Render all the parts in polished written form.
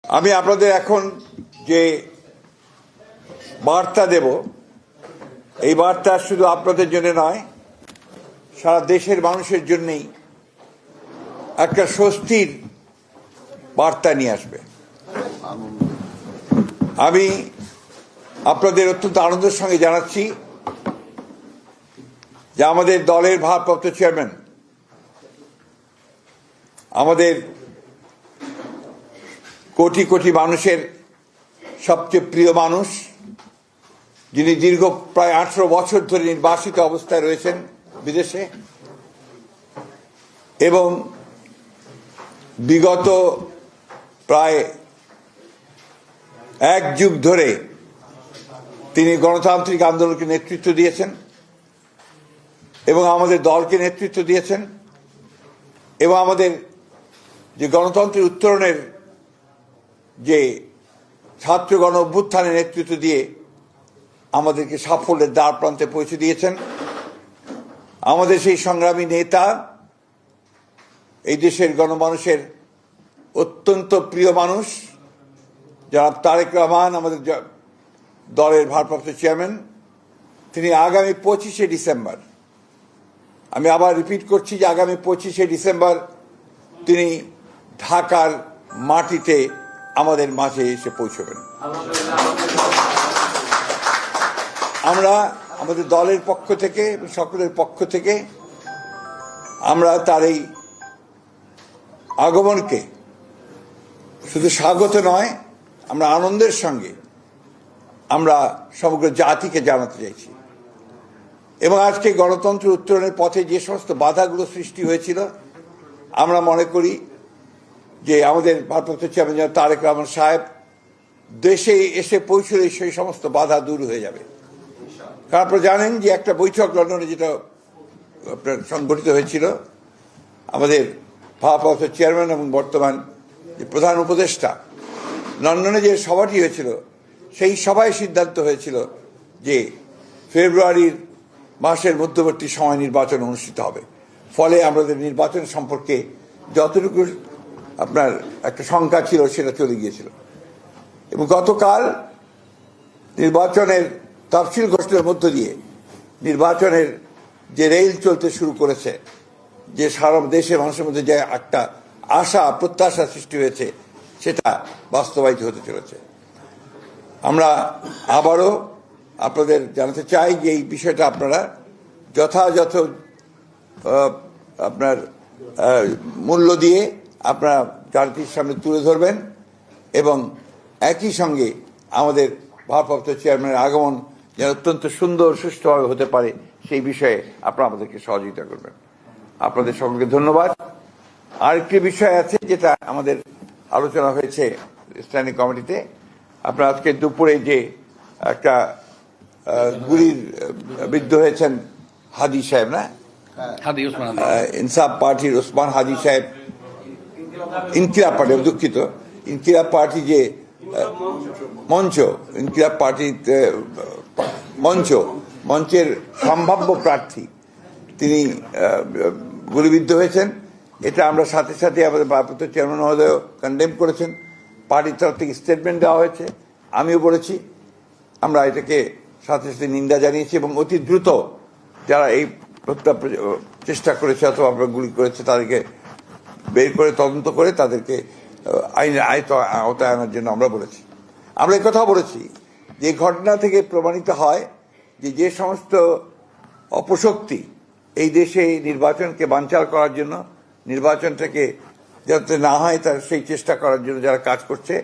আমি আপনাদের এখন যে বার্তা দেব এই বার্তা শুধু আপনাদের জন্য নয়, সারা দেশের মানুষের জন্যই একটা স্বস্তির বার্তা নিয়ে আসবে। আমি আপনাদের অত্যন্ত আনন্দের সঙ্গে জানাচ্ছি যে আমাদের দলের ভারপ্রাপ্ত চেয়ারম্যান, আমাদের কোটি কোটি মানুষের সবচেয়ে প্রিয় মানুষ, যিনি দীর্ঘ প্রায় 18 বছর ধরে নির্বাসিত অবস্থায় রয়েছেন বিদেশে এবং বিগত প্রায় 1 যুগ ধরে তিনি গণতান্ত্রিক আন্দোলনকে নেতৃত্ব দিয়েছেন এবং আমাদের দলকে নেতৃত্ব দিয়েছেন এবং আমাদের যে গণতন্ত্রের উত্তরণের যে ছাত্র গণ অভ্যুত্থানের নেতৃত্ব দিয়ে আমাদেরকে সাফল্যের দ্বার প্রান্তে পৌঁছে দিয়েছেন। আমাদের সেই সংগ্রামী নেতা, এই দেশের গণমানুষের অত্যন্ত প্রিয় মানুষ জনাব তারেক রহমান, আমাদের দলের ভারপ্রাপ্ত চেয়ারম্যান, তিনি আগামী 25শে ডিসেম্বর, আমি আবার রিপিট করছি যে আগামী 25শে ডিসেম্বর তিনি ঢাকার মাটিতে আমাদের মাঝে এসে পৌঁছবেন। আমরা আমাদের দলের পক্ষ থেকে, সকলের পক্ষ থেকে আমরা তার এই আগমনকে শুধু স্বাগত নয়, আমরা আনন্দের সঙ্গে আমরা সমগ্র জাতিকে জানাতে চাইছি। এবং আজকে গণতন্ত্র উত্তরণের পথে যে সমস্ত বাধাগুলো সৃষ্টি হয়েছিল, আমরা মনে করি যে আমাদের ভারপ্রাপ্ত চেয়ারম্যান তারেক রহমান সাহেব দেশে এসে পৌঁছলে সেই সমস্ত বাধা দূর হয়ে যাবে। কারণ আপনারা জানেন যে একটা বৈঠক লন্ডনে যেটা আপনার সংগঠিত হয়েছিল, আমাদের ভারপ্রাপ্ত চেয়ারম্যান এবং বর্তমান যে প্রধান উপদেষ্টা, লন্ডনে যে সভাটি হয়েছিল সেই সভায় সিদ্ধান্ত হয়েছিল যে ফেব্রুয়ারির মাসের মধ্যবর্তী সময় নির্বাচন অনুষ্ঠিত হবে। ফলে আমাদের নির্বাচন সম্পর্কে যতটুকু আপনার একটা শঙ্কা ছিল সেটা চলে গিয়েছিল। এবং গতকাল নির্বাচনের তফসিল ঘোষণার মধ্য দিয়ে নির্বাচনের যে রেল চলতে শুরু করেছে, যে সারা দেশের মানুষের মধ্যে যে একটা আশা প্রত্যাশা সৃষ্টি হয়েছে, সেটা বাস্তবায়িত হতে চলেছে। আমরা আবারও আপনাদের জানাতে চাই যে এই বিষয়টা আপনারা যথাযথ আপনার মূল্য দিয়ে আপনারা জাতির সামনে তুলে ধরবেন এবং একই সঙ্গে আমাদের ভারপ্রাপ্ত চেয়ারম্যানের আগমন যেন অত্যন্ত সুন্দর সুষ্ঠুভাবে হতে পারে সেই বিষয়ে আপনারা আমাদেরকে সহযোগিতা করবেন। আপনাদের সকলকে ধন্যবাদ। আরেকটি বিষয় আছে যেটা আমাদের আলোচনা হয়েছে স্ট্যান্ডিং কমিটিতে। আপনারা আজকে দুপুরে যে একটা গুলির বিদ্ধ হয়েছেন হাদি সাহেব, না ইনসাফ পার্টির ওসমান হাদি সাহেব, ইনকিলাব পার্টি, দুঃখিত, ইনকিলাব পার্টি যে মঞ্চ, ইনকিলাব পার্টির মঞ্চের সম্ভাব্য প্রার্থী, তিনি গুলিবিদ্ধ হয়েছেন। এটা আমরা সাথে সাথে আমাদের ভারপ্রাপ্ত চেয়ারম্যান মহোদয় কন্ডেম করেছেন, পার্টির তরফ থেকে স্টেটমেন্ট দেওয়া হয়েছে, আমিও বলেছি। আমরা এটাকে সাথে সাথে নিন্দা জানিয়েছি এবং অতি দ্রুত যারা এই চেষ্টা করেছে অথবা গুলি করেছে তাদেরকে বের করে তদন্ত করে তাদেরকে আইনের আওতায় আনার জন্য আমরা বলেছি। আমরা কথা বলেছি যে ঘটনা থেকে প্রমাণিত হয় যে যে সমস্ত অপশক্তি এই দেশে নির্বাচনকে বানচাল করার জন্য, নির্বাচনটাকে যাতে না হয় তার সেই চেষ্টা করার জন্য যারা কাজ করছে,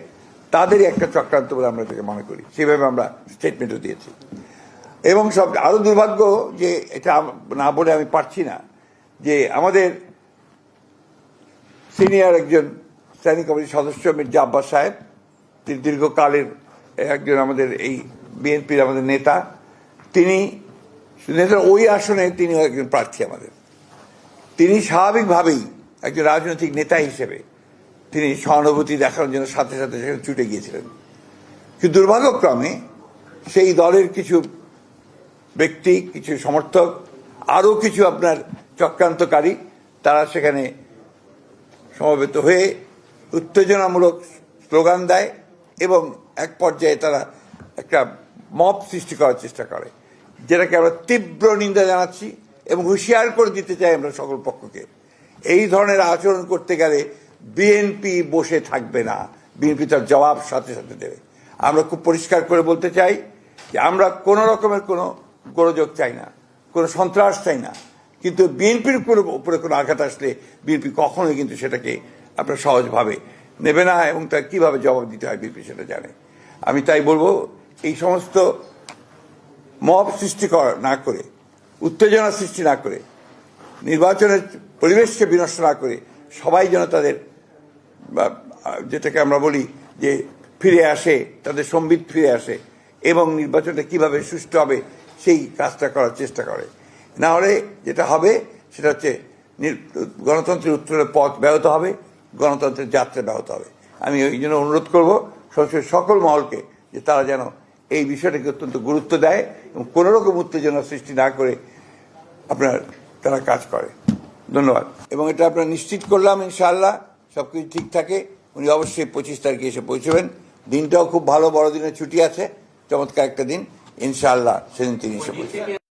তাদেরই একটা চক্রান্ত বলে আমরা এটাকে মনে করি। সেভাবে আমরা স্টেটমেন্টও দিয়েছি। এবং সব আরো দুর্ভাগ্য যে এটা না বলে আমি পারছি না যে আমাদের সিনিয়র একজন স্ট্যান্ডিং কমিটির সদস্য মির্জা আব্বাস সাহেব, তিনি দীর্ঘকালের একজন আমাদের এই বিএনপির আমাদের নেতা, তিনি নেতার ওই আসনে তিনি একজন প্রার্থী আমাদের। তিনি স্বাভাবিকভাবেই একজন রাজনৈতিক নেতা হিসেবে তিনি সহানুভূতি দেখানোর জন্য সাথে সাথে সেখানে ছুটে গিয়েছিলেন। কিন্তু দুর্ভাগ্যক্রমে সেই দলের কিছু ব্যক্তি, কিছু সমর্থক, আরও কিছু আপনার চক্রান্তকারী, তারা সেখানে সমবেত হয়ে উত্তেজনামূলক স্লোগান দেয় এবং এক পর্যায়ে তারা একটা মব সৃষ্টি করার চেষ্টা করে, যেটাকে আমরা তীব্র নিন্দা জানাচ্ছি এবং হুঁশিয়ার করে দিতে চাই আমরা সকল পক্ষকে। এই ধরনের আচরণ করতে গেলে বিএনপি বসে থাকবে না, বিএনপি তার জবাব সাথে সাথে দেবে। আমরা খুব পরিষ্কার করে বলতে চাই যে আমরা কোনো রকমের কোনো গোলযোগ চাই না, কোনো সন্ত্রাস চাই না, কিন্তু বিএনপির উপরে কোনো আঘাত আসলে বিএনপি কখনোই কিন্তু সেটাকে আপনার সহজভাবে নেবে না এবং তার কিভাবে জবাব দিতে হয় বিএনপি সেটা জানে। আমি তাই বলবো, এই সমস্ত মব সৃষ্টি না করে, উত্তেজনা সৃষ্টি না করে, নির্বাচনের পরিবেশকে বিনষ্ট না করে সবাই যেন তাদের যেটাকে আমরা বলি যে ফিরে আসে, তাদের সম্বিত ফিরে আসে এবং নির্বাচনটা কিভাবে সুষ্ঠু হবে সেই কাজটা করার চেষ্টা করে। না হলে যেটা হবে সেটা হচ্ছে গণতন্ত্রের উত্তরের পথ ব্যাহত হবে, গণতন্ত্রের যাত্রা ব্যাহত হবে। আমি এই জন্য অনুরোধ করব সংসদের সকল মহলকে যে তারা যেন এই বিষয়টাকে অত্যন্ত গুরুত্ব দেয় এবং কোনো রকম উত্তেজনা সৃষ্টি না করে আপনার তারা কাজ করে। ধন্যবাদ। এবং এটা আপনারা নিশ্চিত করলাম ইনশাআল্লাহ সবকিছু ঠিক থাকে। উনি অবশ্যই 25 তারিখে এসে পৌঁছবেন। দিনটাও খুব ভালো, বড়দিনের ছুটি আছে, চমৎকার একটা দিন, ইনশাআল্লাহ সেদিন তিনি এসে পৌঁছবেন।